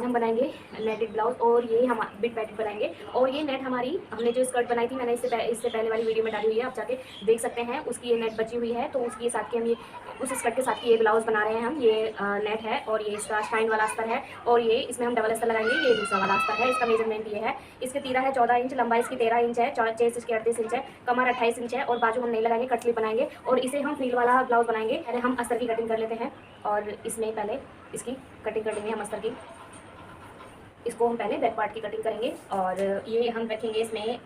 हम बनाएंगे नेटेड ब्लाउज और ये हम बिट पैकेट बनाएंगे। और ये नेट हमारी हमने जो स्कर्ट बनाई थी मैंने इससे पहले वाली वीडियो में डाली हुई है, आप जाके देख सकते हैं। उसकी ये नेट बची हुई है, तो उसके साथ के हम ये उस स्कर्ट के साथ की ये ब्लाउज बना रहे हैं हम। ये नेट है और ये इसका शाइन वाला अस्तर है और ये इसमें हम डबल अस्तर लगाएंगे। ये दूसरा वाला अस्तर है। इसका मेजरमेंट ये है, इसके तीरा है 14 इंच, लंबाई इसकी 13 इंच है, चेस्ट इसकी 38 इंच है, कमर 28 इंच है और बाजू हम नहीं लगाएंगे, कट स्लीव बनाएंगे और इसे हम फ्रिल वाला ब्लाउज बनाएंगे। पहले हम अस्तर की कटिंग कर लेते हैं और इसमें पहले इसकी कटिंग कर लेंगे हम अस्तर की। इसको हम पहले बैक पार्ट की कटिंग करेंगे और ये हम रखेंगे इसमें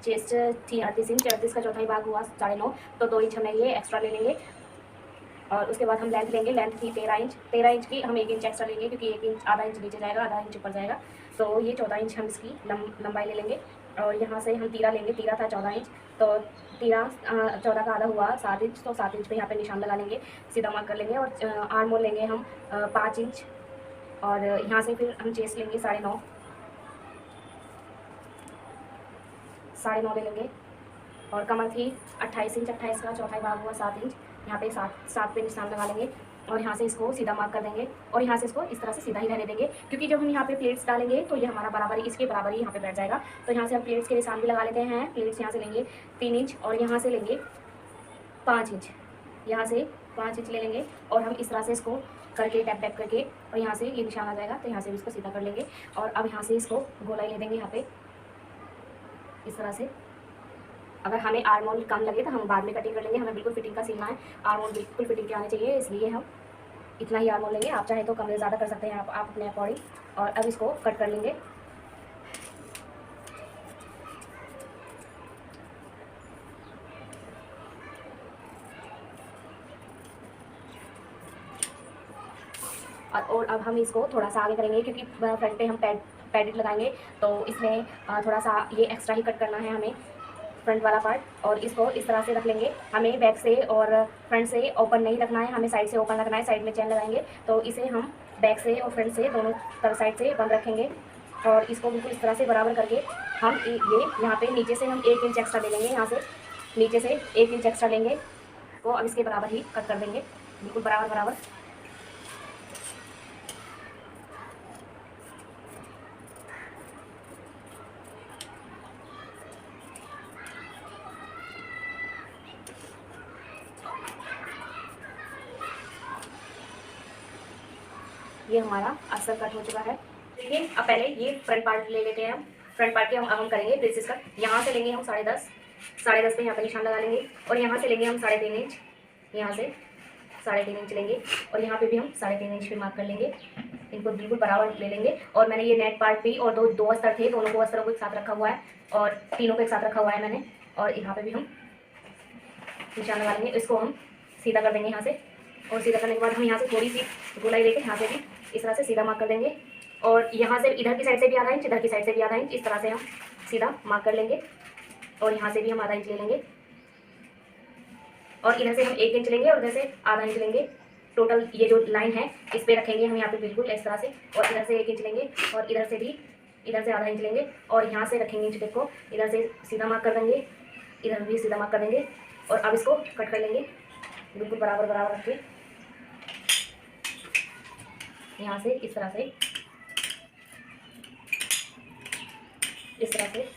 चेस्ट थी 38 इंच, 38 का चौथाई भाग हुआ 9.5, तो 2 इंच हमें ये एक्स्ट्रा ले लेंगे। और उसके बाद हम लेंथ लेंगे, लेंथ थी 13 इंच, 13 इंच की हम 1 इंच एक्स्ट्रा लेंगे क्योंकि 1 इंच आधा इंच नीचे जाएगा, आधा इंच ऊपर जाएगा, तो ये 14 इंच हम इसकी लंबाई ले लेंगे। और यहाँ से हम तीरा लेंगे, तीरा था 14 इंच, तो तीरा 14 का आधा हुआ 7 इंच, तो 7 इंच पे यहाँ पे निशान लगा लेंगे, सीधा मार्क कर लेंगे। और आर्म होल लेंगे हम 5 इंच और यहाँ से फिर हम चेस्ट लेंगे 9.5, 9.5 ले लेंगे। और कमर थी 28 इंच, 28 का चौथाई भाग हुआ 7 इंच, यहाँ पे 7 पे निशान लगा लेंगे और यहाँ से इसको सीधा मार्क कर देंगे और यहाँ से इसको इस तरह से सीधा ही रहने देंगे क्योंकि जब हम यहाँ पे प्लेट्स डालेंगे तो ये हमारा बराबर इसके बराबर ही यहाँ पे बैठ जाएगा। तो यहाँ से हम प्लेट्स के निशान भी लगा लेते हैं। प्लेट्स यहाँ से लेंगे 3 इंच और यहाँ से लेंगे 5 इंच, यहाँ से 5 इंच ले लेंगे और हम इस तरह से इसको करके टैप टैप करके और यहाँ से ये निशान आ जाएगा, तो यहाँ से भी इसको सीधा कर लेंगे। और अब यहाँ से इसको गोलाई ले देंगे यहाँ पे इस तरह से। अगर हमें आर्म होल कम लगे तो हम बाद में कटिंग कर लेंगे, हमें बिल्कुल फिटिंग का सीना है, आर्म होल बिल्कुल फिटिंग के आने चाहिए, इसलिए हम इतना ही आर्म होल लेंगे। आप चाहे तो कम ज़्यादा कर सकते हैं आप अपने अकॉर्डिंग। और अब इसको कट कर लेंगे। और अब हम इसको थोड़ा सा आगे करेंगे क्योंकि फ्रंट पे हम पैडेड लगाएंगे, तो इसमें थोड़ा सा ये एक्स्ट्रा ही कट करना है हमें फ्रंट वाला पार्ट। और इसको इस तरह से रख लेंगे, हमें बैक से और फ्रंट से ओपन नहीं रखना है, हमें साइड से ओपन रखना है। साइड में चेन लगाएंगे तो इसे हम बैक से और फ्रंट से दोनों तरफ साइड से बंद रखेंगे। और इसको बिल्कुल इस तरह से बराबर करके हम ये यहाँ पे नीचे से हम 1 इंच एक्स्ट्रा ले लेंगे, यहाँ से नीचे से 1 इंच एक्स्ट्रा लेंगे तो अब इसके बराबर ही कट कर देंगे, बिल्कुल बराबर बराबर। ये हमारा अस्तर कट हो चुका है। देखिए अब पहले ये फ्रंट पार्ट ले लेते हैं हम। फ्रंट पार्ट के हम करेंगे प्रिंसेस कट। यहाँ से लेंगे हम 10.5, 10.5 पे यहाँ पे निशान लगा लेंगे और यहाँ से लेंगे हम 3.5 इंच, यहाँ से 3.5 इंच लेंगे और यहाँ पे भी हम 3.5 इंच पे मार्क कर लेंगे। इनको बिल्कुल बराबर ले लेंगे। और मैंने ये नेट पार्ट भी और दो अस्तर थे, दोनों को अस्तरों को एक साथ रखा हुआ है और तीनों को एक साथ रखा हुआ है मैंने। और यहाँ पे भी हम निशान लगा लेंगे, इसको हम सीधा कर देंगे यहाँ से। और सीधा करने के बाद हम यहाँ से थोड़ी सी गोलाई लेके यहाँ से भी इस तरह से सीधा मार्क कर देंगे। और यहाँ से इधर की साइड से भी आधा इंच, इधर की साइड से भी आधा इंच, इस तरह से हम सीधा मार्क कर लेंगे। और यहाँ से भी हम आधा इंच ले लेंगे और इधर से हम 1 इंच लेंगे और इधर से आधा इंच लेंगे। टोटल ये जो लाइन है इस पर रखेंगे हम यहाँ पे बिल्कुल इस तरह से। और इधर से 1 इंच लेंगे और इधर से भी इधर से आधा इंच लेंगे और यहाँ से रखेंगे इंच टेप को, इधर से सीधा मार्क कर देंगे, इधर भी सीधा मार्क कर देंगे। और अब इसको कट कर लेंगे बिल्कुल बराबर बराबर रख के, यहाँ से इस तरह से, इस तरह से।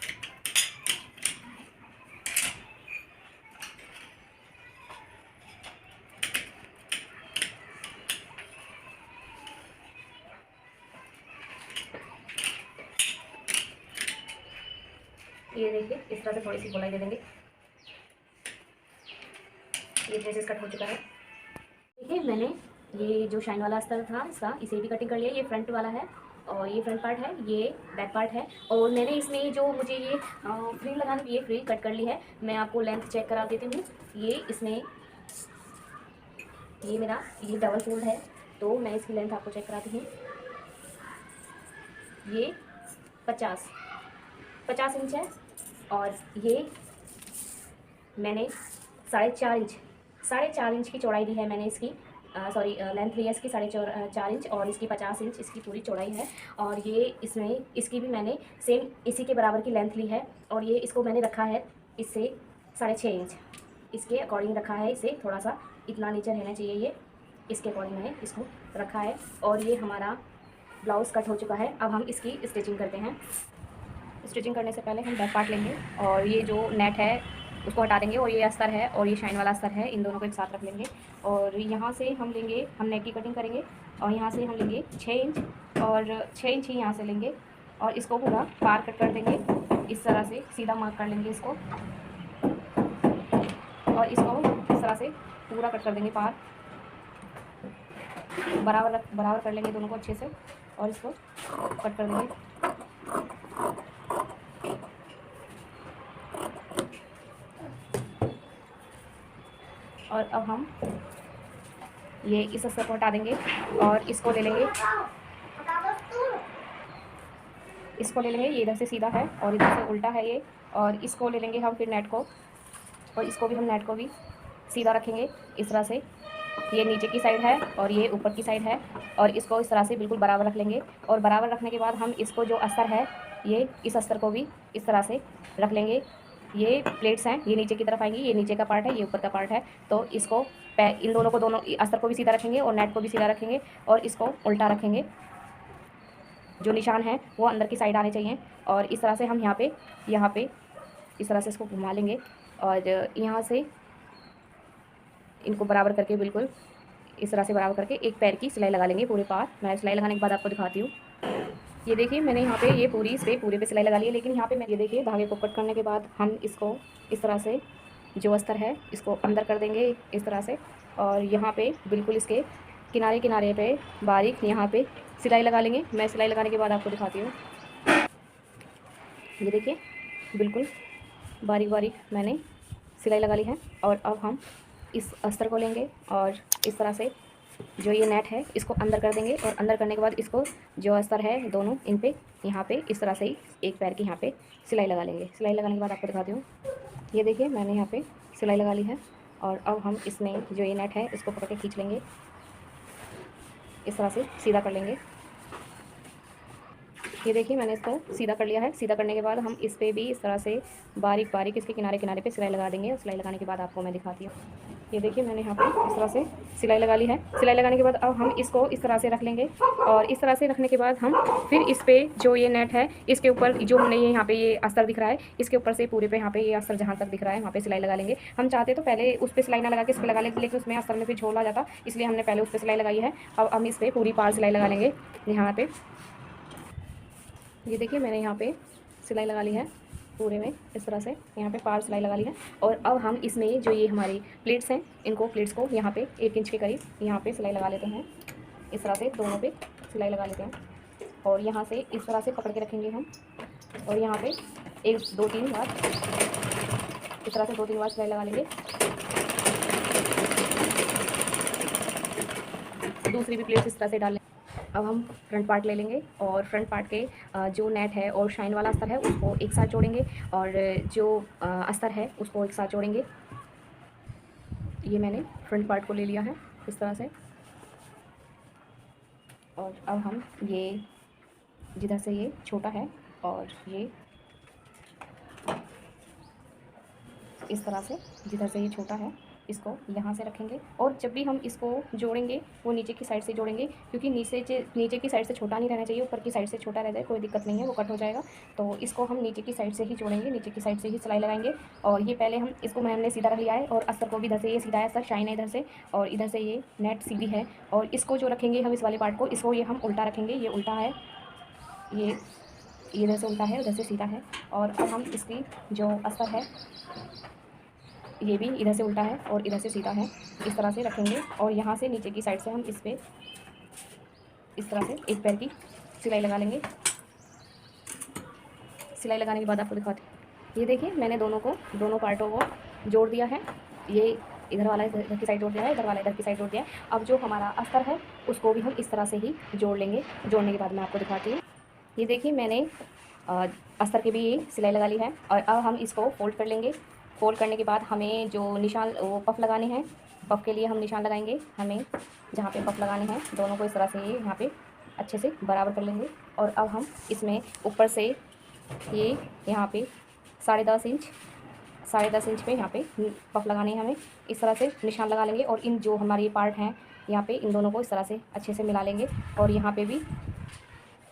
ये देखिए इस तरह से थोड़ी सी गोलाई दे देंगे। ये ड्रेसेस कट हो चुका है। देखिए मैंने ये जो शाइन वाला अस्तर था इसका, इसे भी कटिंग कर लिया। ये फ्रंट वाला है और ये फ्रंट पार्ट है, ये बैक पार्ट है। और मैंने इसमें जो मुझे ये फ्रिल लगाने की ये फ्रिल कट कर ली है। मैं आपको लेंथ चेक करा देती हूँ। ये इसमें ये मेरा ये डबल फोल्ड है, तो मैं इसकी लेंथ आपको चेक कराती हूँ। ये 50 इंच है और ये मैंने 4.5 इंच की चौड़ाई दी है मैंने इसकी, सॉरी लेंथ ली है इसकी 4.5 इंच और इसकी 50 इंच इसकी पूरी चौड़ाई है। और ये इसमें इसकी भी मैंने सेम इसी के बराबर की लेंथ ली है और ये इसको मैंने रखा है इससे 6.5 इंच इसके अकॉर्डिंग रखा है। इसे थोड़ा सा इतना नीचे रहना चाहिए, ये इसके अकॉर्डिंग मैंने इसको रखा है। और ये हमारा ब्लाउज़ कट हो चुका है। अब हम इसकी स्टिचिंग करते हैं। स्टिचिंग करने से पहले हम बैक पार्ट लेंगे और ये जो नेट है उसको हटा देंगे और ये अस्तर है और ये शाइन वाला अस्तर है, इन दोनों को एक साथ रख लेंगे। और यहाँ से हम लेंगे, हम नेक की कटिंग करेंगे और यहाँ से हम लेंगे 6 इंच और 6 इंच ही यहाँ से लेंगे और इसको पूरा पार कट कर देंगे। इस तरह से सीधा मार्क कर लेंगे इसको और इसको इस तरह से पूरा कट कर देंगे पार। बराबर कर लेंगे दोनों को अच्छे से और इसको कट कर देंगे। और अब हम ये इस अस्तर को हटा देंगे और इसको ले लेंगे, ये इधर से सीधा है और इधर से उल्टा है ये। और इसको ले लेंगे हम फिर नेट को और इसको भी हम नेट को भी सीधा रखेंगे इस तरह से। ये नीचे की साइड है और ये ऊपर की साइड है और इसको इस तरह से बिल्कुल बराबर रख लेंगे। और बराबर रखने के बाद हम इसको जो अस्तर है ये इस अस्तर को भी इस तरह से रख लेंगे। ये प्लेट्स हैं, ये नीचे की तरफ आएंगी, ये नीचे का पार्ट है, ये ऊपर का पार्ट है। तो इसको इन दोनों को, दोनों अस्तर को भी सीधा रखेंगे और नेट को भी सीधा रखेंगे और इसको उल्टा रखेंगे। जो निशान है वो अंदर की साइड आने चाहिए और इस तरह से हम यहाँ पे इस तरह से इसको घुमा लेंगे और यहाँ से इनको बराबर करके बिल्कुल इस तरह से बराबर करके एक पैर की सिलाई लगा लेंगे पूरे पार। मैं सिलाई लगाने के बाद आपको दिखाती हूँ। ये देखिए मैंने यहाँ पे ये पूरे पे सिलाई लगा ली है, लेकिन यहाँ पे मैं ये देखिए धागे को कट करने के बाद हम इसको इस तरह से जो अस्तर है इसको अंदर कर देंगे इस तरह से और यहाँ पे बिल्कुल इसके किनारे पे बारीक यहाँ पे सिलाई लगा लेंगे। मैं सिलाई लगाने के बाद आपको दिखाती हूँ। ये देखिए बिल्कुल बारीक मैंने सिलाई लगा ली है और अब हम इस अस्तर को लेंगे और इस तरह से जो ये नेट है इसको अंदर कर देंगे और अंदर करने के बाद इसको जो अस्तर है दोनों इन पे यहाँ पे इस तरह से ही एक पैर की यहाँ पे सिलाई लगा लेंगे। सिलाई लगाने के बाद आपको दिखाती हूँ। ये देखिए मैंने यहाँ पे सिलाई लगा ली है और अब हम इसमें जो ये नेट है इसको पकड़ के खींच लेंगे, इस तरह से सीधा कर लेंगे। ये देखिए मैंने इसको सीधा कर लिया है। सीधा करने के बाद हम इस पर भी इस तरह से बारीक इसके किनारे पे सिलाई लगा देंगे और सिलाई लगाने के बाद आपको मैं दिखाती हूँ। ये देखिए मैंने यहाँ पे इस तरह से सिलाई लगा ली है। सिलाई लगाने के बाद अब हम इसको इस तरह से रख लेंगे और इस तरह से रखने के बाद हम फिर इस पर जो ये नेट है इसके ऊपर जो हमने ये यहाँ पे ये अस्तर दिख रहा है इसके ऊपर से पूरे पे यहाँ पे ये अस्तर जहाँ तक दिख रहा है वहाँ पे सिलाई लगा लेंगे। हम चाहते तो पहले उस पर सिलाई ना लगा के इस पर लगा लेंगे, लेकिन उसमें अस्तर में फिर झोल आ जाता, इसलिए हमने पहले उस पर सिलाई लगाई है। अब हम इस पर पूरी पार सिलाई लगा लेंगे यहाँ पे। ये देखिए मैंने यहाँ पे सिलाई लगा ली है पूरे में इस तरह से, यहाँ पे पार सिलाई लगा ली है। और अब हम इसमें जो ये हमारी प्लेट्स हैं प्लेट्स को यहाँ पे 1 इंच के करीब यहाँ पे सिलाई लगा लेते हैं। इस तरह से दोनों पे सिलाई लगा लेते हैं और यहाँ से इस तरह से पकड़ के रखेंगे हम और यहाँ पे 1 2 3 बार इस तरह से 2 3 बार सिलाई लगा लेंगे। दूसरी भी प्लेट्स इस तरह से डाल लेंगे। अब हम फ्रंट पार्ट ले लेंगे और फ्रंट पार्ट के जो नेट है और शाइन वाला अस्तर है उसको एक साथ जोड़ेंगे और जो अस्तर है उसको एक साथ जोड़ेंगे। ये मैंने फ्रंट पार्ट को ले लिया है इस तरह से और अब हम ये जिधर से ये छोटा है और ये इस तरह से जिधर से ये छोटा है इसको यहाँ से रखेंगे और जब भी हम इसको जोड़ेंगे वो नीचे की साइड से जोड़ेंगे, क्योंकि नीचे की साइड से छोटा नहीं रहना चाहिए, ऊपर की साइड से छोटा रह जाए कोई दिक्कत नहीं है, वो कट हो जाएगा। तो इसको हम नीचे की साइड से ही जोड़ेंगे, नीचे की साइड से ही सिलाई लगाएंगे। और ये पहले हम इसको हमने सीधा रख लिया है और अस्तर को भी इधर से ये सीधा है, अस्तर शाइन है इधर से और इधर से ये नेट सीधी है। और इसको जो रखेंगे हम इस वाले पार्ट को, इसको ये हम उल्टा रखेंगे, ये उल्टा है, ये इधर से उल्टा है उधर से सीधा है। और अब हम इसकी जो अस्तर है ये भी इधर से उल्टा है और इधर से सीधा है, इस तरह से रखेंगे। और यहाँ से नीचे की साइड से हम इस पर इस तरह से एक पैर की सिलाई लगा लेंगे। सिलाई लगाने के बाद आपको दिखाती हूँ। ये देखिए मैंने दोनों पार्टों को जोड़ दिया है, ये इधर वाला इधर की साइड जोड़ दिया है, इधर वाला इधर की साइड जोड़ दिया है। अब जो हमारा अस्तर है उसको भी हम इस तरह से ही जोड़ लेंगे। जोड़ने के बाद मैं आपको दिखाती हूँ। ये देखिए मैंने अस्तर की भी ये सिलाई लगा ली है और अब हम इसको फोल्ड कर लेंगे। फोल्ड करने के बाद हमें जो निशान वो पफ लगाने हैं, पफ के लिए हम निशान लगाएंगे। हमें जहाँ पे पफ लगाने हैं दोनों को इस तरह से यहाँ पे अच्छे से बराबर कर लेंगे। और अब हम इसमें ऊपर से ये यहाँ पे 10.5 इंच पे यहाँ पे पफ लगाने हैं हमें। इस तरह से निशान लगा लेंगे और इन जो हमारे पार्ट हैं यहाँ पे इन दोनों को इस तरह से अच्छे से मिला लेंगे। और यहाँ पे भी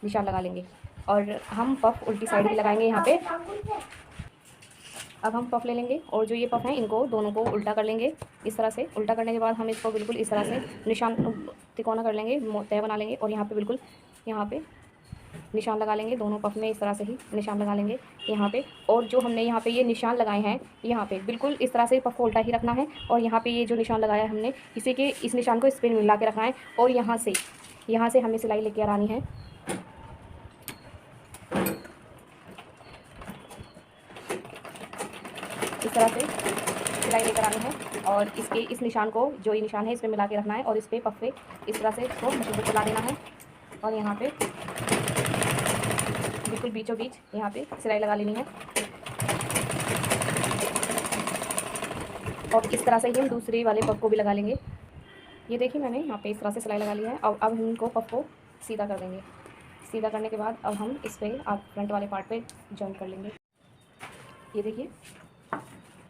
निशान लगा लेंगे। और हम पफ उल्टी साइड भी लगाएंगे यहाँ पे। अब हम पफ ले लेंगे और जो ये पफ हैं इनको दोनों को उल्टा कर लेंगे इस तरह से। उल्टा करने के बाद हम इसको बिल्कुल इस तरह से निशान तिकोना कर लेंगे, तय बना लेंगे और यहाँ पे बिल्कुल यहाँ पे निशान लगा लेंगे। दोनों पफ में इस तरह से ही निशान लगा लेंगे यहाँ पे। और जो हमने यहाँ पे ये निशान लगाए हैं यहाँ पे बिल्कुल इस तरह से पफ को उल्टा ही रखना है। और यहाँ पे ये जो निशान लगाया है हमने इसी के इस निशान को इस पे मिला के रखना है। और यहाँ से हमें सिलाई लेके आनी है। इस तरह से सिलाई लेकर आनी है और इसके इस निशान को जो ये निशान है इस पर मिला के रखना है और इस पर पफ पे इस तरह से इसको मशीन को चला देना है। और यहाँ पे बिल्कुल बीचों बीच यहाँ पे सिलाई लगा लेनी है। और इस तरह से ही हम दूसरे वाले पफ को भी लगा लेंगे। ये देखिए मैंने यहाँ पे इस तरह से सिलाई लगा लिया है। अब हम इनको पफ को सीधा कर देंगे। सीधा करने के बाद अब हम इस पर आप फ्रंट वाले पार्ट पे जॉइन कर लेंगे। ये देखिए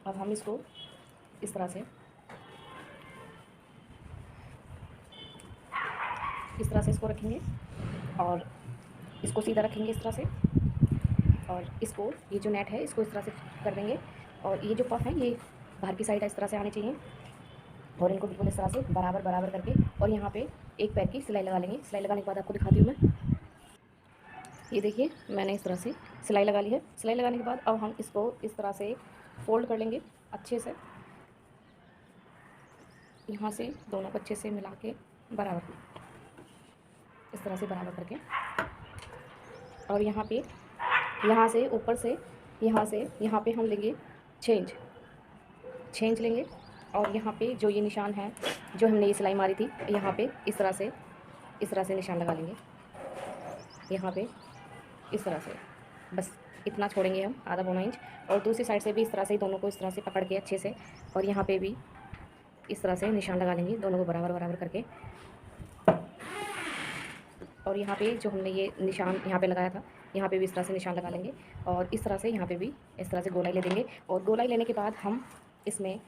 अब हम इसको इस तरह से इसको रखेंगे और इसको सीधा रखेंगे इस तरह से। और इसको ये जो नेट है इसको इस तरह से कर देंगे। और ये जो पफ है ये बाहर की साइड इस तरह से आने चाहिए और इनको बिल्कुल इस तरह से बराबर करके और यहाँ पे एक पैर की सिलाई लगा लेंगे। सिलाई लगाने के बाद आपको दिखाती हूँ मैं। ये देखिए मैंने इस तरह से सिलाई लगा ली है। सिलाई लगाने के बाद अब हम इसको इस तरह से फोल्ड कर लेंगे अच्छे से। यहाँ से दोनों को अच्छे से मिला के बराबर इस तरह से बराबर करके और यहाँ से ऊपर से यहाँ पे हम लेंगे छेंज लेंगे। और यहाँ पे जो ये निशान है जो हमने ये सिलाई मारी थी यहाँ पे इस तरह से निशान लगा लेंगे। यहाँ पे इस तरह से बस इतना छोड़ेंगे हम, आधा पौना इंच। और दूसरी साइड से भी इस तरह से दोनों को इस तरह से पकड़ के अच्छे से और यहाँ पे भी इस तरह से निशान लगा लेंगे दोनों को बराबर करके। और यहाँ पे जो हमने ये निशान यहाँ पे लगाया था यहाँ पे भी इस तरह से निशान लगा लेंगे। और इस तरह से यहाँ पे भी इस तरह से गोलाई ले देंगे। और गोलाई लेने के बाद हम इसमें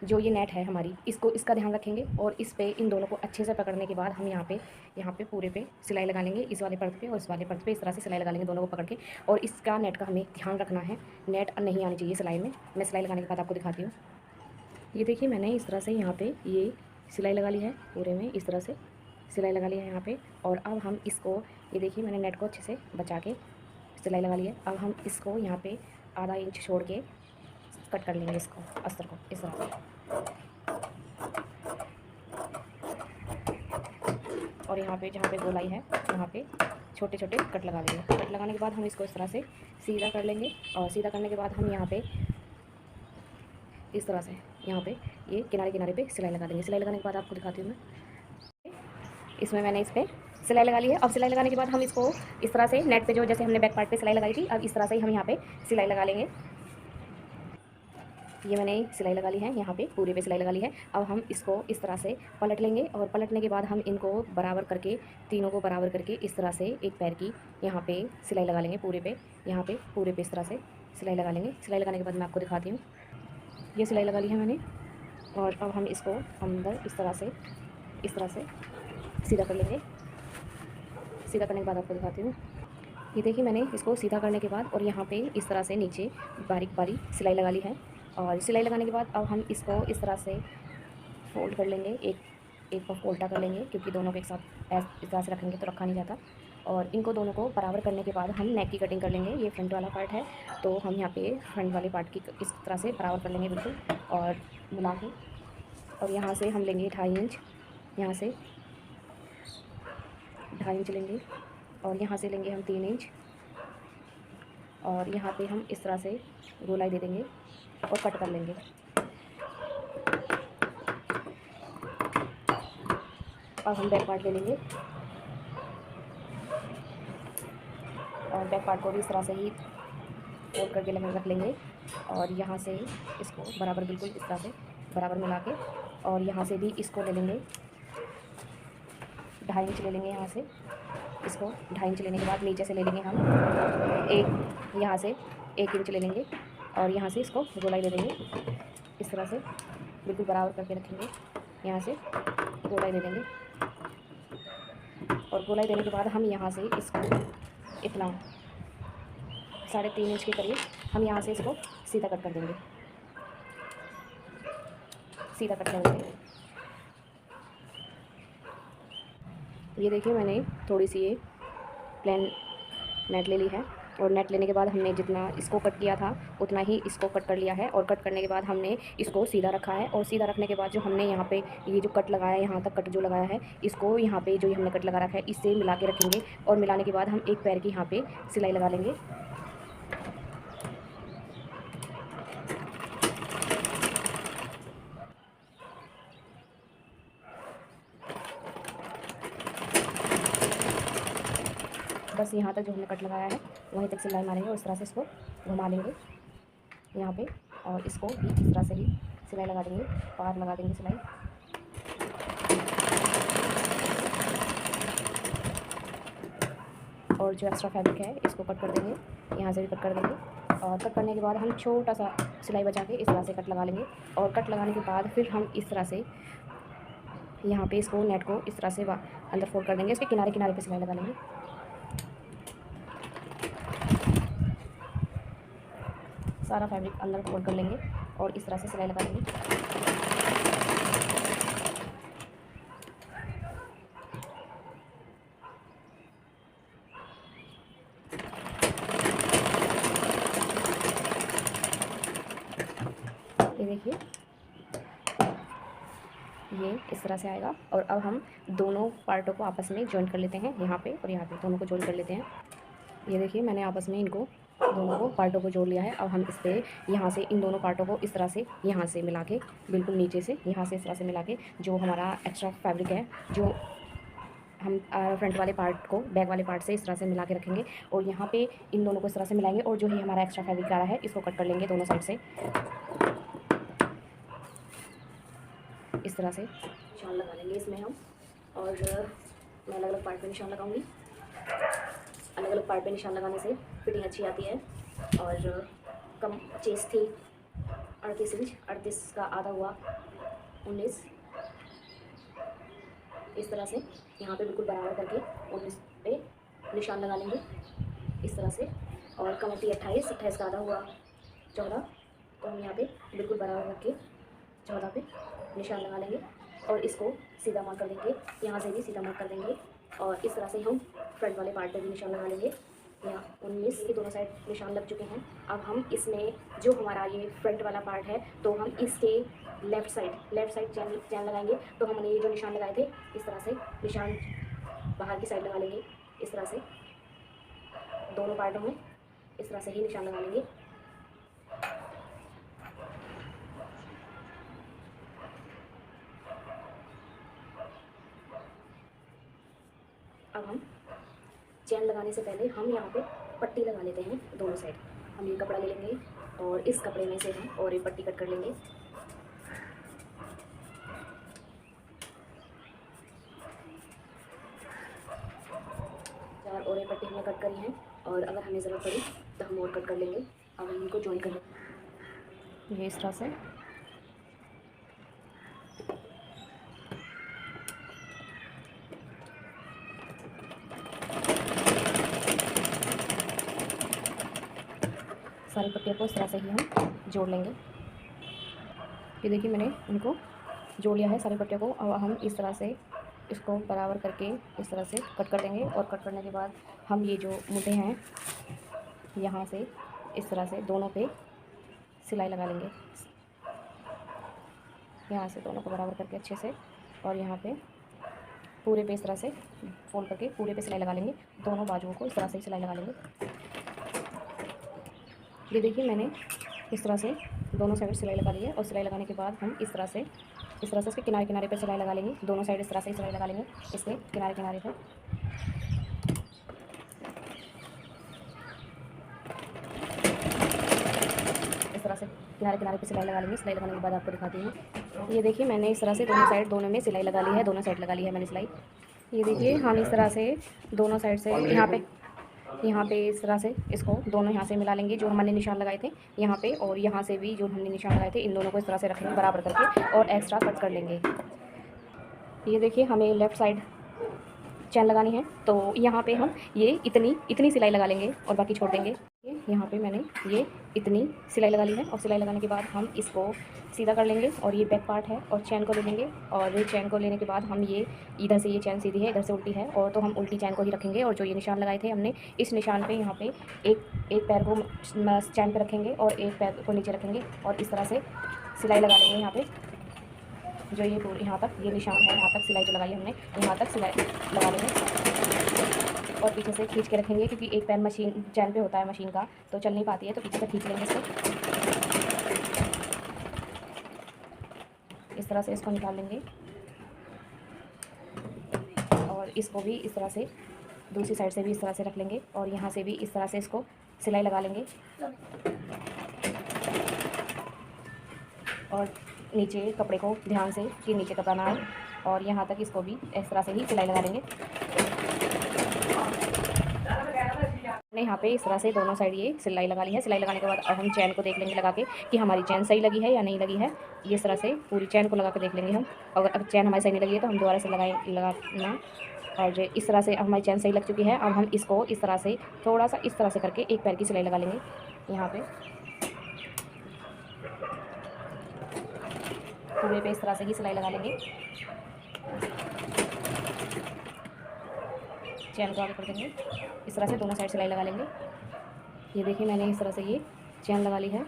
जो ये नेट है हमारी इसका ध्यान रखेंगे। और इस पे इन दोनों को अच्छे से पकड़ने के बाद हम यहाँ पे पूरे पे सिलाई लगा लेंगे। इस वाले परत पे और इस वाले परत पे इस तरह से सिलाई लगा लेंगे दोनों को पकड़ के। और इसका नेट का हमें ध्यान रखना है, नेट नहीं आनी चाहिए सिलाई में। मैं सिलाई लगाने के बाद आपको दिखाती हूँ। ये देखिए मैंने इस तरह से यहाँ पे ये सिलाई लगा ली है, पूरे में इस तरह से सिलाई लगा ली है यहाँ पे। और अब हम इसको ये देखिए मैंने नेट को अच्छे से बचा के सिलाई लगा ली है। अब हम इसको यहाँ पे आधा इंच छोड़ के कट कर लेंगे इसको, अस्तर को इस तरह से। और यहाँ पे जहाँ पे गोलाई है वहाँ पे छोटे छोटे कट लगा लेंगे। कट लगाने के बाद हम इसको इस तरह से सीधा कर लेंगे। और सीधा करने के बाद हम यहाँ पे इस तरह से यहाँ पे ये किनारे पे सिलाई लगा देंगे। सिलाई लगाने के बाद आपको दिखाती हूँ मैं। इसमें मैंने इस पर सिलाई लगा ली है। अब सिलाई लगाने के बाद हम इसको इस तरह से नेट पे जो जैसे हमने बैक पार्ट पे सिलाई लगाई थी अब इस तरह से ही हम यहाँ पे सिलाई लगा लेंगे। ये मैंने सिलाई लगा ली है, यहाँ पे पूरे पे सिलाई लगा ली है। अब हम इसको इस तरह से पलट लेंगे और पलटने के बाद हम इनको बराबर करके तीनों को बराबर करके इस तरह से एक पैर की यहाँ पे सिलाई लगा लेंगे पूरे पे। यहाँ पे पूरे पे इस तरह से सिलाई लगा लेंगे। सिलाई लगाने के बाद मैं आपको दिखाती हूँ। ये सिलाई लगा ली है मैंने। और अब हम इसको अंदर इस तरह से सीधा कर लेंगे। सीधा करने के बाद आपको दिखाती हूँ। ये देखिए मैंने इसको सीधा करने के बाद और यहाँ पे इस तरह से नीचे बारीक सिलाई लगा ली है। और सिलाई लगाने के बाद अब हम इसको इस तरह से फोल्ड कर लेंगे, एक पफ उल्टा कर लेंगे क्योंकि दोनों को एक साथ इस तरह से रखेंगे तो रखा नहीं जाता। और इनको दोनों को बराबर करने के बाद हम नेक की कटिंग कर लेंगे। ये फ्रंट वाला पार्ट है तो हम यहाँ पे फ्रंट वाले पार्ट की इस तरह से बराबर कर लेंगे बिल्कुल और मिला के। और यहाँ से हम लेंगे 2.5 इंच, यहाँ से 2.5 इंच लेंगे और यहाँ से लेंगे हम 3 इंच। और यहाँ पे हम इस तरह से गोलाई दे देंगे और कट कर लेंगे। और हम बैक पार्ट ले लेंगे और बैक पार्ट को भी इस तरह से ही फोल्ड करके रख लेंगे। और यहाँ से इसको बराबर बिल्कुल इस तरह से बराबर मिला के और यहाँ से भी इसको ले लेंगे 2.5 इंच ले लेंगे। यहाँ से इसको 2.5 इंच लेने के बाद नीचे से ले लेंगे हम यहाँ से 1 इंच ले लेंगे और यहाँ से इसको गोलाई दे देंगे इस तरह से बिल्कुल बराबर करके रखेंगे। यहाँ से गोलाई दे देंगे और गोलाई देने के बाद हम यहाँ से इसको इतना 3.5 इंच के करीब हम यहाँ से इसको सीधा कट कर देंगे, सीधा कट कर देंगे। ये देखिए मैंने थोड़ी सी ये प्लेन नेट ले ली है और नेट लेने के बाद हमने जितना इसको कट किया था उतना ही इसको कट कर लिया है। और कट करने के बाद हमने इसको सीधा रखा है और सीधा रखने के बाद जो हमने यहाँ पे ये जो कट लगाया है, यहाँ तक कट जो लगाया है, इसको यहाँ पे जो हमने कट लगा रखा है इससे मिला के रखेंगे। और मिलाने के बाद हम एक पैर की यहाँ पे सिलाई लगा लेंगे। बस यहाँ तक जो हमने कट लगाया है वहीं तक सिलाई मारेंगे और इस तरह से इसको घुमा लेंगे यहाँ पे, और इसको भी इस तरह से भी सिलाई लगा देंगे, पार लगा देंगे सिलाई। और जो एक्स्ट्रा फैब्रिक है इसको कट कर देंगे, यहाँ से भी कट कर देंगे। और कट करने के बाद हम छोटा सा सिलाई बचा के इस तरह से कट लगा लेंगे। और कट लगाने के बाद फिर हम इस तरह से यहाँ पे इसको नेट को इस तरह से अंदर फोल्ड कर देंगे, इसके किनारे किनारे पे सिलाई लगा लेंगे। सारा फैब्रिक अंदर फोल्ड कर लेंगे और इस तरह से सिलाई लगा लेंगे। ये देखिए ये इस तरह से आएगा। और अब हम दोनों पार्टों को आपस में जॉइन कर लेते हैं, यहाँ पे और यहाँ पे दोनों को जॉइन कर लेते हैं। ये देखिए मैंने आपस में इनको दोनों को पार्टों को जोड़ लिया है। अब हम इस पर यहाँ से इन दोनों पार्टों को इस तरह से यहाँ से मिला के बिल्कुल नीचे से यहाँ से इस तरह से मिला के जो हमारा एक्स्ट्रा फैब्रिक है जो हम फ्रंट वाले पार्ट को बैक वाले पार्ट से इस तरह से मिला के रखेंगे। और यहाँ पे इन दोनों को इस तरह से मिलाएंगे और जो ही हमारा एक्स्ट्रा फैब्रिक आ रहा है इसको कट कर लेंगे दोनों साइड से। इस तरह से निशान लगा लेंगे इसमें हम। और मैं अलग अलग पार्ट पे निशान लगाऊंगी। अलग अलग पार्ट पे निशान लगाने से फिटिंग अच्छी आती है। और कम चेस्ट थी 38 इंच, 38 का आधा हुआ 19। इस तरह से यहाँ पे बिल्कुल बराबर करके 19 पे निशान लगा लेंगे इस तरह से। और कमर थी 28, 28 का आधा हुआ 14, तो हम यहाँ पे बिल्कुल बराबर रख के 14 पे निशान लगा लेंगे। और इसको सीधा मार्क कर देंगे, यहाँ से भी सीधा मार्क कर देंगे। और इस तरह से हम फ्रंट वाले पार्ट पे भी निशान लगा लेंगे। यहाँ 19 के दोनों साइड निशान लग चुके हैं। अब हम इसमें जो हमारा ये फ्रंट वाला पार्ट है तो हम इसके लेफ़्ट साइड चैन लगाएंगे। तो हमने ये जो निशान लगाए थे इस तरह से निशान बाहर की साइड लगा लेंगे इस तरह से। दोनों पार्टों में इस तरह से ही निशान लगा लेंगे। अब हम चैन लगाने से पहले हम यहाँ पे पट्टी लगा लेते हैं दोनों साइड। हम ये कपड़ा ले लेंगे और इस कपड़े में से हम और एक पट्टी कट कर लेंगे। चार और एक पट्टी हमने कट करी हैं और अगर हमें ज़रूरत पड़ी तो हम और कट कर लेंगे। अब हम इनको जॉइन कर लेंगे ये इस तरह से। सारी पट्टियों को इस तरह से ही हम जोड़ लेंगे। ये देखिए मैंने इनको जोड़ लिया है सारी पट्टियों को। अब हम इस तरह से इसको बराबर करके इस तरह से कट कर देंगे। और कट करने के बाद हम ये जो मुद्दे हैं यहाँ से इस तरह से दोनों पे सिलाई लगा लेंगे, यहाँ से दोनों को बराबर करके अच्छे से। और यहाँ पे पूरे पे इस तरह से फोल्ड करके पूरे पे सिलाई लगा लेंगे। दोनों बाजुओं को इस तरह से सिलाई लगा लेंगे। ये देखिए मैंने इस तरह से दोनों साइड सिलाई लगा ली है। और सिलाई लगाने के बाद हम इस तरह से इसके किनारे किनारे पे सिलाई लगा लेंगे। दोनों साइड इस तरह से सिलाई लगा लेंगे इसके किनारे किनारे पे। इस तरह से किनारे किनारे पे सिलाई लगा लेंगे। सिलाई लगाने के बाद आपको दिखाती हूँ। ये देखिए मैंने इस तरह से दोनों साइड दोनों में सिलाई लगा ली है, दोनों साइड लगा ली है मैंने सिलाई। ये देखिए हम इस तरह से दोनों साइड से यहाँ पे इस तरह से इसको दोनों यहाँ से मिला लेंगे जो हमने निशान लगाए थे यहाँ पे। और यहाँ से भी जो हमने निशान लगाए थे इन दोनों को इस तरह से रखेंगे बराबर करके और एक्स्ट्रा कट कर लेंगे। ये देखिए हमें लेफ़्ट साइड चैन लगानी है तो यहाँ पे हम ये इतनी सिलाई लगा लेंगे और बाकी छोड़ देंगे। यहाँ पे मैंने ये इतनी सिलाई लगा ली है और सिलाई लगाने के बाद हम इसको सीधा कर लेंगे और ये बैक पार्ट है और चैन को ले लेंगे और चैन को लेने के बाद हम ये इधर से ये चैन सीधी है, इधर से उल्टी है और तो हम उल्टी चैन को ही रखेंगे और जो ये निशान लगाए थे हमने इस निशान पे यहाँ पे एक पैर को चैन पे रखेंगे और एक पैर को नीचे रखेंगे और इस तरह से सिलाई लगा लेंगे। यहाँ पे जो ये पूरी यहाँ तक ये निशान है, यहाँ तक सिलाई जो लगाई हमने यहाँ तक सिलाई लगा लेंगे और पीछे से खींच के रखेंगे क्योंकि एक पैर मशीन चैन पे होता है मशीन का तो चल नहीं पाती है, तो पीछे से खींच लेंगे इसको। इस तरह से इसको निकाल लेंगे और इसको भी इस तरह से दूसरी साइड से भी इस तरह से रख लेंगे और यहाँ से भी इस तरह से इसको सिलाई लगा लेंगे और नीचे कपड़े को ध्यान से कि नीचे कपड़ा ना आए और यहाँ तक इसको भी इस तरह से ही सिलाई लगा लेंगे। हमने यहाँ पे इस तरह से दोनों साइड ये सिलाई लगा ली है। सिलाई लगाने के बाद अब हम चैन को देख लेंगे लगा के कि हमारी चैन सही लगी है या नहीं लगी है। इस तरह से पूरी चैन को लगा के देख लेंगे हम। अगर चैन हमारी सही नहीं लगी है तो हम दोबारा से लगाना और जो इस तरह से हमारी चैन सही लग चुकी है। अब हम इसको इस तरह से थोड़ा सा इस तरह से करके एक पैर की सिलाई लगा लेंगे यहाँ पे पूरे पे इस तरह से ही सिलाई लगा लेंगे। चैन को आगे कर देंगे, इस तरह से दोनों साइड सिलाई लगा लेंगे। ये देखिए मैंने इस तरह से ये चैन लगा ली है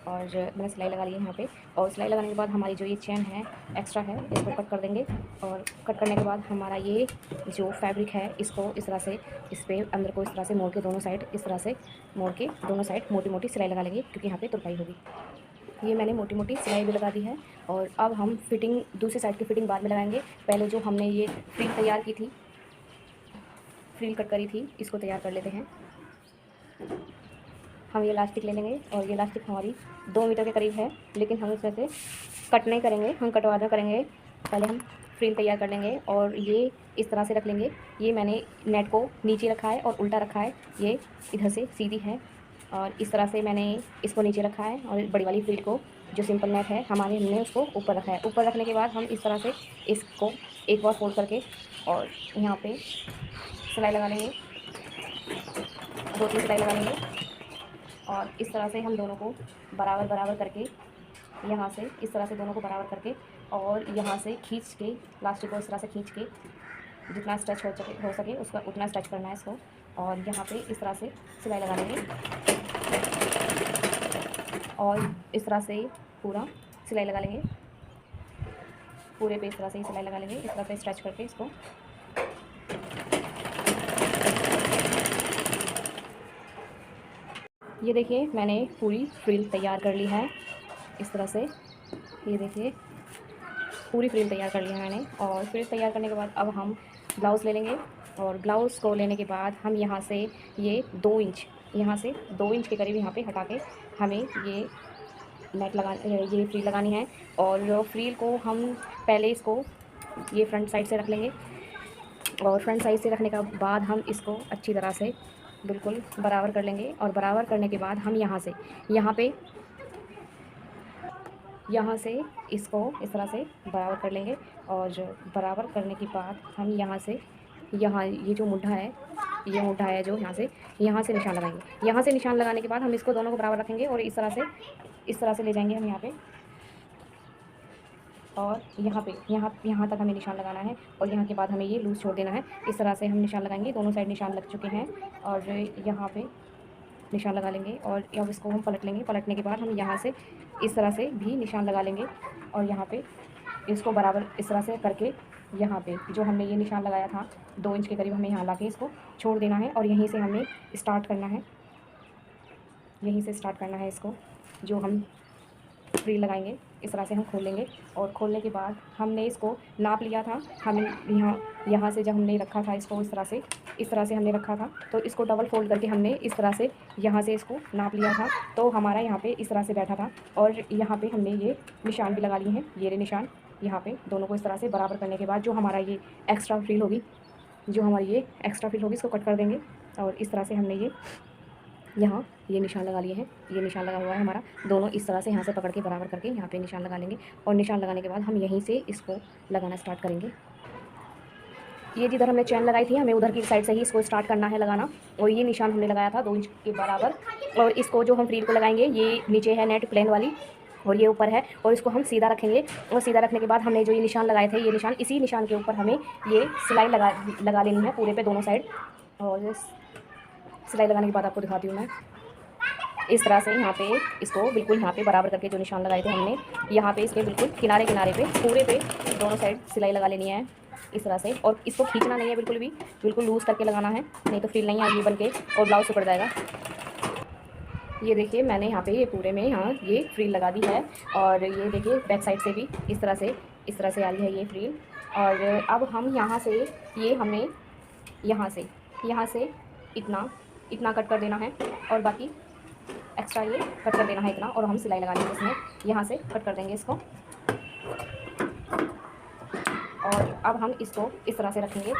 और मैंने सिलाई लगा ली है यहाँ पे। और सिलाई लगाने के बाद हमारी जो ये चैन है एक्स्ट्रा है इसको कट कर देंगे और कट करने के बाद हमारा ये जो फैब्रिक है इसको इस तरह से इस पर अंदर को इस तरह से मोड़ के दोनों साइड इस तरह से मोड़ के दोनों साइड मोटी मोटी सिलाई लगा लेंगे क्योंकि यहाँ पे तुरपाई होगी। ये मैंने मोटी मोटी सिलाई भी लगा दी है और अब हम फिटिंग दूसरी साइड की फिटिंग बाद में लगाएंगे। पहले जो हमने ये फ्रिल तैयार की थी, फ्रिल कट करी थी, इसको तैयार कर लेते हैं। हम ये इलास्टिक ले लेंगे और ये इलास्टिक हमारी 2 मीटर के करीब है, लेकिन हम इसमें से कट नहीं करेंगे, हम कटवाना करेंगे। पहले हम फ्रिल तैयार कर लेंगे और ये इस तरह से रख लेंगे। ये मैंने नेट को नीचे रखा है और उल्टा रखा है, ये इधर से सीधी है और इस तरह से मैंने इसको नीचे रखा है और बड़ी वाली फ्रिल को जो सिंपल नेट है हमारे हमने उसको ऊपर रखा है। ऊपर रखने के बाद हम इस तरह से इसको एक बार फोल्ड करके और यहाँ पे सिलाई लगा लेंगे, 2-3 सिलाई लगा लेंगे और इस तरह से हम दोनों को बराबर बराबर करके यहाँ से इस तरह से दोनों को बराबर करके और यहाँ से खींच के प्लास्टिक को इस तरह से खींच के जितना स्ट्रेच हो सके उसका उतना स्ट्रेच करना है इसको और यहाँ पे इस तरह से सिलाई लगा लेंगे और इस तरह से पूरा सिलाई लगा लेंगे, पूरे पे इस तरह से ही सिलाई लगा लेंगे, इस तरह से स्ट्रेच करके इसको। ये देखिए मैंने पूरी फ्रिल तैयार कर ली है इस तरह से। ये देखिए पूरी फ्रिल तैयार कर ली है मैंने और फ्रिल तैयार करने के बाद अब हम ब्लाउज़ ले लेंगे और ब्लाउज़ को लेने के बाद हम यहाँ से ये 2 इंच यहाँ से 2 इंच के करीब यहाँ पे हटा के हमें ये नेट लगा ये फ्रिल लगानी है और फ्रिल को हम पहले इसको ये फ्रंट साइड से रख लेंगे और फ्रंट साइड से रखने के बाद हम इसको अच्छी तरह से बिल्कुल बराबर कर लेंगे और बराबर करने के बाद हम यहाँ से इसको इस तरह से बराबर कर लेंगे और बराबर करने के बाद हम यहाँ से ये जो मुड्ढा है जो यहाँ से निशान लगाएंगे। यहाँ से निशान लगाने के बाद हम इसको दोनों को बराबर रखेंगे और इस तरह से ले जाएंगे हम यहाँ पे और यहाँ तक हमें निशान लगाना है और यहाँ के बाद हमें ये लूज़ छोड़ देना है। इस तरह से हम निशान लगाएंगे, दोनों साइड निशान लग चुके हैं और यहाँ पे निशान लगा लेंगे और अब इसको हम पलट लेंगे। पलटने के बाद हम यहाँ से इस तरह से भी निशान लगा लेंगे और यहाँ पे इसको बराबर इस तरह से करके यहाँ पे जो हमने ये निशान लगाया था 2 इंच के करीब हमें यहाँ ला के इसको छोड़ देना है और यहीं से हमें स्टार्ट करना है, इसको जो हम फ्रिल लगाएंगे इस तरह से हम खोल लेंगे और खोलने के बाद हमने इसको नाप लिया था। हम यहाँ से जब हमने रखा था इसको इस तरह से हमने रखा था तो इसको डबल फोल्ड करके हमने इस तरह से यहाँ से इसको नाप लिया था तो हमारा यहाँ पे इस तरह से बैठा था और यहाँ पे हमने ये निशान भी लगा लिए हैं, ये निशान यहाँ पे दोनों को इस तरह से बराबर करने के बाद जो हमारा ये एक्स्ट्रा फ्रिल होगी इसको कट कर देंगे और इस तरह से हमने ये निशान लगा लिए हैं, ये निशान लगा हुआ है हमारा। दोनों इस तरह से यहाँ से पकड़ के बराबर करके यहाँ पे निशान लगा लेंगे और निशान लगाने के बाद हम यहीं से इसको लगाना स्टार्ट करेंगे। ये जिधर हमने चैन लगाई थी हमें उधर की साइड से ही इसको स्टार्ट करना है लगाना। और ये निशान हमने लगाया था 2 इंच के बराबर। और इसको जो हम फ्रिल को लगाएंगे ये नीचे है नेट प्लेन वाली और ये ऊपर है, और इसको हम सीधा रखेंगे। और सीधा रखने के बाद हमने जो ये निशान लगाए थे, ये निशान, इसी निशान के ऊपर हमें ये सिलाई लगा लेनी है पूरे पे दोनों साइड। और सिलाई लगाने के बाद आपको दिखाती हूँ मैं। इस तरह से यहाँ पे इसको बिल्कुल यहाँ पे बराबर करके जो निशान लगाए थे हमने, यहाँ पे इसके बिल्कुल किनारे किनारे पे पूरे पे दोनों साइड सिलाई लगा लेनी है इस तरह से। और इसको खींचना नहीं है बिल्कुल भी, बिल्कुल लूज़ करके लगाना है, नहीं तो फ्रिल नहीं आएगी बन के और ब्लाउज सुकड़ जाएगा। ये देखिए मैंने यहाँ पे ये पूरे में यहाँ ये फ्रिल लगा दी है। और ये देखिए बैक साइड से भी इस तरह से आ रही है ये फ्रिल। और अब हम यहाँ से ये हमें यहाँ से इतना कट कर देना है और बाकी एक्स्ट्रा ये कट कर देना है इतना, और हम सिलाई लगा लेंगे इसमें, यहाँ से कट कर देंगे इसको। और अब हम इसको इस तरह से रखेंगे।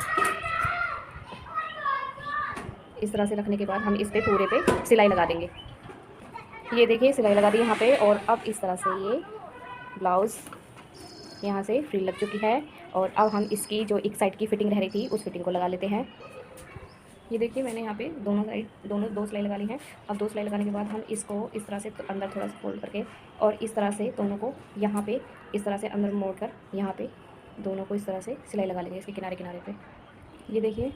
इस तरह से रखने के बाद हम इस पे पूरे पे सिलाई लगा देंगे। ये देखिए सिलाई लगा दी यहाँ पे। और अब इस तरह से ये ब्लाउज़ यहाँ से फ्रिल लग चुकी है। और अब हम इसकी जो एक साइड की फिटिंग रह रही थी उस फिटिंग को लगा लेते हैं। ये देखिए मैंने यहाँ पे दोनों साइड दो सिलाई लगा ली है। अब 2 सिलाई लगाने के बाद हम इसको इस तरह से अंदर थोड़ा सा फोल्ड करके और इस तरह से दोनों को यहाँ पे इस तरह से अंदर मोड़ कर यहाँ पे दोनों को इस तरह से सिलाई लगा लेंगे इसके किनारे किनारे पे। ये देखिए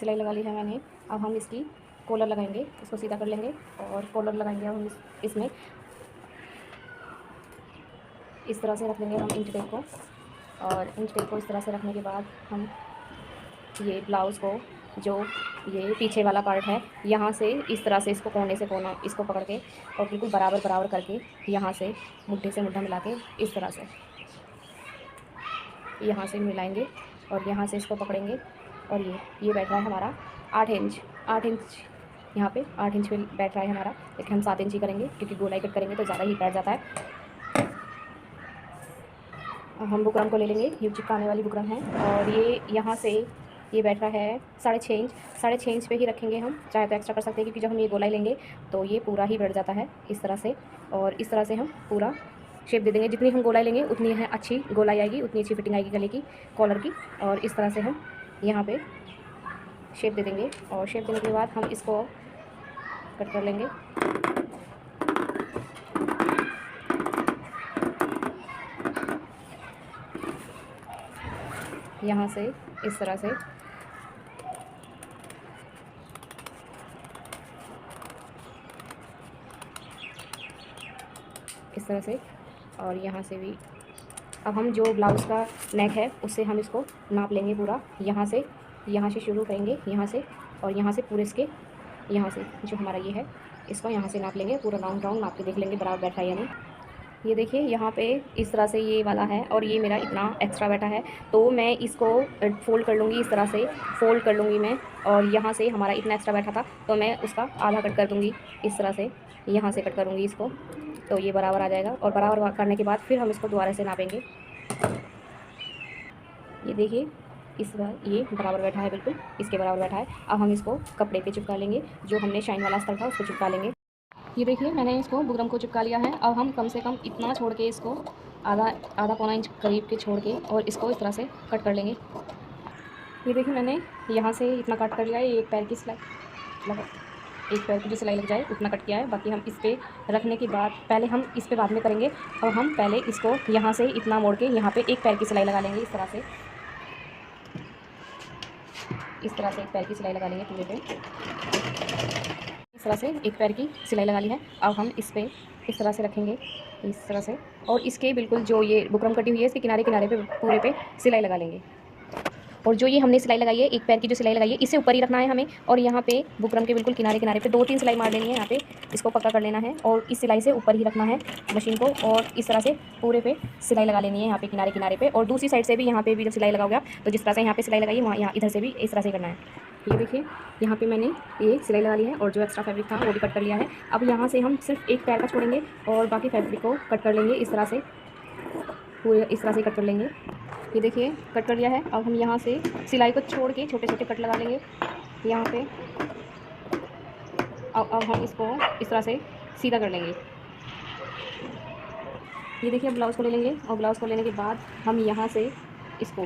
सिलाई लगा ली है मैंने। अब हम इसकी कॉलर लगाएंगे, इसको सीधा कर लेंगे और कॉलर लगाएंगे हम इसमें इस तरह से रख लेंगे हम इंच टेप को। और इंच टेप को इस तरह से रखने के बाद हम ये ब्लाउज़ को जो ये पीछे वाला पार्ट है यहाँ से इस तरह से इसको कोने से कोना इसको पकड़ के और बिल्कुल बराबर करके यहाँ से मुट्ठी से मुट्ठा मिला के इस तरह से यहाँ से मिलाएंगे और यहाँ से इसको पकड़ेंगे। और ये बैठ रहा है हमारा 8 इंच यहाँ पे 8 इंच पे बैठ रहा है हमारा, लेकिन हम 7 इंच ही करेंगे क्योंकि गोलाई कट करेंगे तो ज़्यादा ही बैठ जाता है। अब हम बुकरम को ले लेंगे, ये चिपकाने वाली बुकरम है। और ये यहाँ से ये बैठ रहा है 6.5 इंच पे ही रखेंगे हम, चाहे तो एक्स्ट्रा कर सकते हैं क्योंकि जब हम ये गोलाई लेंगे तो ये पूरा ही बैठ जाता है इस तरह से। और इस तरह से हम पूरा शेप दे देंगे, जितनी हम गोलाई लेंगे उतनी है अच्छी गोलाई आएगी, उतनी अच्छी फिटिंग आएगी गले की कॉलर की। और इस तरह से हम यहाँ पे शेप दे देंगे और शेप देने के बाद हम इसको कट कर लेंगे। यहाँ से इस तरह से इस तरह से और यहाँ से भी। अब हम जो ब्लाउज़ का नेक है उससे हम इसको नाप लेंगे पूरा, यहाँ से शुरू करेंगे यहाँ से और यहाँ से पूरे इसके यहाँ से जो हमारा ये है इसको यहाँ से नाप लेंगे पूरा राउंड नाप के देख लेंगे बराबर बैठा है या नहीं। ये देखिए यहाँ पे इस तरह से ये वाला है और ये मेरा इतना एक्स्ट्रा बैठा है तो मैं इसको फ़ोल्ड कर लूँगी, इस तरह से फ़ोल्ड कर लूँगी मैं। और यहाँ से हमारा इतना एक्स्ट्रा बैठा था तो मैं उसका आधा कट कर दूँगी इस तरह से, यहाँ से कट करूँगी इसको तो ये बराबर आ जाएगा। और बराबर करने के बाद फिर हम इसको दोबारा से नापेंगे। ये देखिए इस बार ये बराबर बैठा है, बिल्कुल इसके बराबर बैठा है। अब हम इसको कपड़े पे चिपका लेंगे, जो हमने शाइन वाला अस्तर था उसको चिपका लेंगे। ये देखिए मैंने इसको बुकरम को चिपका लिया है। अब हम कम से कम इतना छोड़ के इसको आधा पौना इंच करीब के छोड़ के और इसको इस तरह से कट कर लेंगे। ये देखिए मैंने यहाँ से इतना कट कर लिया है, एक पैर की जो सिलाई लग जाए उतना कट किया है। बाकी हम इस पर रखने के बाद पहले हम इस पर बाद में करेंगे और हम पहले इसको यहाँ से इतना मोड़ के यहाँ पे एक पैर की सिलाई लगा लेंगे इस तरह से एक पैर की सिलाई लगा लेंगे पूरे पे। इस तरह से एक पैर की सिलाई लगा ली है। अब हम इस पे इस तरह से रखेंगे इस तरह से और इसके बिल्कुल जो ये बुकरम कटी हुई है इसके किनारे किनारे पे पूरे पे सिलाई लगा लेंगे। और जो ये हमने सिलाई लगाई है एक पैर की जो सिलाई लगाई है इससे ऊपर ही रखना है हमें और यहाँ पे बुकरम के बिल्कुल किनारे किनारे पे 2-3 सिलाई मार लेनी है। यहाँ पे इसको पक्का कर लेना है और इस सिलाई से ऊपर ही रखना है मशीन को और इस तरह से पूरे पे सिलाई लगा लेनी है यहाँ पे किनारे किनारे पे। और दूसरी साइड से भी यहाँ पे भी जब सिलाई लगाओगे तो जिस तरह से यहाँ पे सिलाई लगाई वहाँ यहाँ इधर से भी इस तरह से करना है। ये देखिए यहाँ पे मैंने ये सिलाई लगा ली है और जो एक्स्ट्रा फैब्रिक था वो भी कट कर लिया है। अब यहाँ से हम सिर्फ एक पैर का छोड़ेंगे और बाकी फैब्रिक को कट कर लेंगे इस तरह से, पूरे इस तरह से कट कर लेंगे। ये देखिए कट कर लिया है। अब हम यहाँ से सिलाई को छोड़ के छोटे छोटे कट लगा लेंगे यहाँ पे। अब हम इसको इस तरह से सीधा कर लेंगे। ये देखिए अब ब्लाउज़ को ले लेंगे और ब्लाउज़ को लेने के बाद हम यहाँ से इसको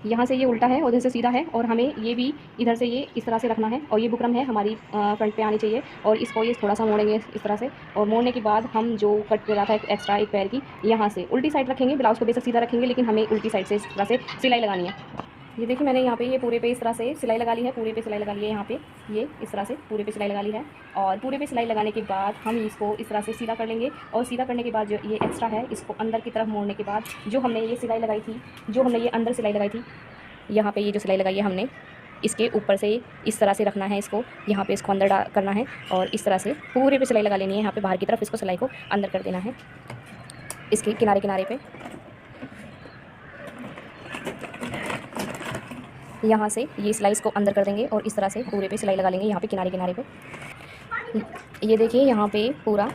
यहाँ से ये उल्टा है और इधर से सीधा है, और हमें ये भी इधर से ये इस तरह से रखना है, और ये बुकरम है हमारी फ्रंट पे आनी चाहिए, और इसको ये थोड़ा सा मोड़ेंगे इस तरह से, और मोड़ने के बाद हम जो कट पे रहा था एक्स्ट्रा एक पैर की, यहाँ से उल्टी साइड रखेंगे, ब्लाउज़ को बेशक सीधा रखेंगे लेकिन हमें उल्टी साइड से इस तरह से सिलाई लगानी है। ये देखिए मैंने यहाँ पे ये पूरे पे इस तरह से सिलाई लगा ली है, पूरे पे सिलाई लगा ली है, यहाँ पे ये इस तरह से पूरे पे सिलाई लगा ली है। और पूरे पे सिलाई लगाने के बाद हम इसको इस तरह से सीधा कर लेंगे, और सीधा करने के बाद जो ये एक्स्ट्रा है इसको अंदर की तरफ मोड़ने के बाद जो हमने ये सिलाई लगाई थी, जो हमने ये अंदर सिलाई लगाई थी, यहाँ पे ये जो सिलाई लगाई है हमने, इसके ऊपर से इस तरह से रखना है इसको, यहाँ पे इसको अंदर करना है, और इस तरह से पूरे पे सिलाई लगा लेनी है। यहाँ पे बाहर की तरफ इसको सिलाई को अंदर कर देना है, इसके किनारे किनारे पे। यहाँ से ये सिलाई इसको अंदर कर देंगे और इस तरह से पूरे पे सिलाई लगा लेंगे, यहाँ पे किनारे किनारे पे। ये देखिए यहाँ पे पूरा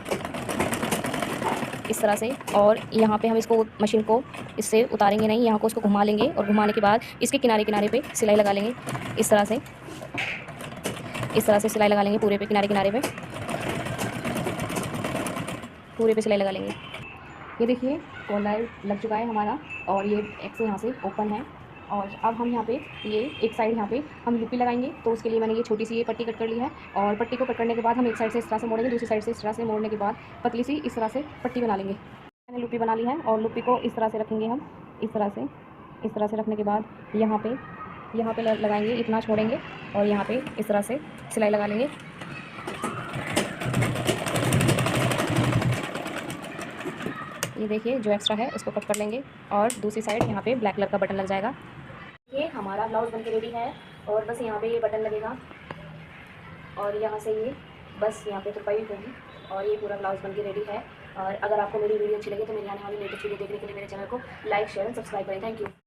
इस तरह से, और यहाँ पे हम इसको मशीन को इससे उतारेंगे नहीं, यहाँ को उसको घुमा लेंगे, और घुमाने के बाद इसके किनारे किनारे पे सिलाई लगा लेंगे इस तरह से, इस तरह से सिलाई लगा लेंगे पूरे पे किनारे किनारे पे, पूरे पे सिलाई लगा लेंगे। ये देखिए कॉलर लग चुका है हमारा, और ये एक से यहाँ से ओपन है। और अब हम यहाँ पे ये एक साइड यहाँ पे हम लुपी लगाएंगे, तो उसके लिए मैंने ये छोटी सी ये पट्टी कट कर ली है, और पट्टी को कट करने के बाद हम एक साइड से इस तरह से मोड़ेंगे, दूसरी साइड से इस तरह से मोड़ने के बाद पतली सी इस तरह से पट्टी बना लेंगे। मैंने लुपी बना ली है, और लुपी को इस तरह से रखेंगे हम, इस तरह से रखने के बाद यहाँ पे लगाएंगे, इतना छोड़ेंगे, और यहाँ पे इस तरह से सिलाई लगा लेंगे। ये देखिए जो एक्स्ट्रा है उसको कट कर लेंगे, और दूसरी साइड यहाँ पे ब्लैक कलर का बटन लग जाएगा। ये हमारा ब्लाउज़ बनके रेडी है, और बस यहाँ पे ये बटन लगेगा, और यहाँ से ये बस यहाँ पे तुरपाई होगी, और ये पूरा ब्लाउज़ बनके रेडी है। और अगर आपको मेरी वीडियो अच्छी लगे तो मेरी आने वाली लेटेस्ट वीडियो देखने के लिए मेरे चैनल को लाइक शेयर एंड सब्सक्राइब करें। Thank you.